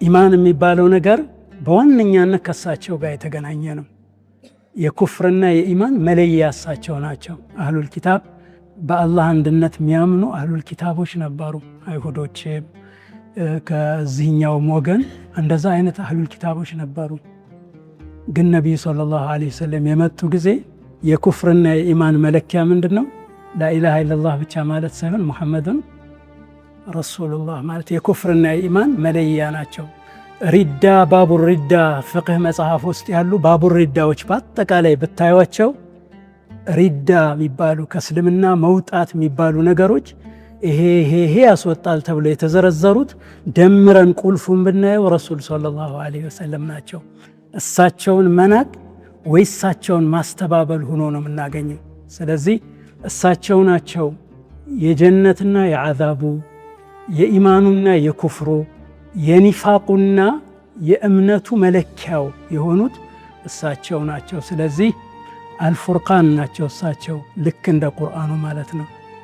ኢማን የሚባለው ነገር በዋነኛነት ከሳቸው ጋር የተገናኘ ነው። የኩፍርና የኢማን መለያ እሳቸው ናቸው። አህሉል ኪታብ በአላህ አንድነት የሚያምኑ አህሉል ኪታቦች ነበሩ። አይሁዶች ከዚህኛውም ወገን እንደዛ አይነት አህሉል ኪታቦች ነበሩ። ግን ነቢዩ ሰለላሁ ዐለይሂ ወሰለም የመጡ ጊዜ የኩፍርና የኢማን መለኪያ ምንድን ነው? ላኢላሃ ኢለላህ ብቻ ማለት ሳይሆን ሙሐመድን ረሱሉላህ ማለት የኩፍርና የኢማን መለያ ናቸው። ሪዳ ባቡ ሪዳ ፍቅህ መጽሐፍ ውስጥ ያሉ ባቡ ሪዳዎች በአጠቃላይ ብታዩቸው ሪዳ የሚባሉ ከእስልምና መውጣት የሚባሉ ነገሮች ይሄ ያስወጣል ተብሎ የተዘረዘሩት ደምረን ቁልፉን ብናየው ረሱል ሰለላሁ ዐለይሂ ወሰለም ናቸው። እሳቸውን መናቅ ወይ እሳቸውን ማስተባበል ሆኖ ነው የምናገኘው። ስለዚህ እሳቸው ናቸው የጀነትና የዓዛቡ የኢማኑና የኩፍሩ የኒፋቁና የእምነቱ መለኪያው የሆኑት እሳቸው ናቸው። ስለዚህ አልፉርቃን ናቸው እሳቸው ልክ እንደ ቁርአኑ ማለት ነው።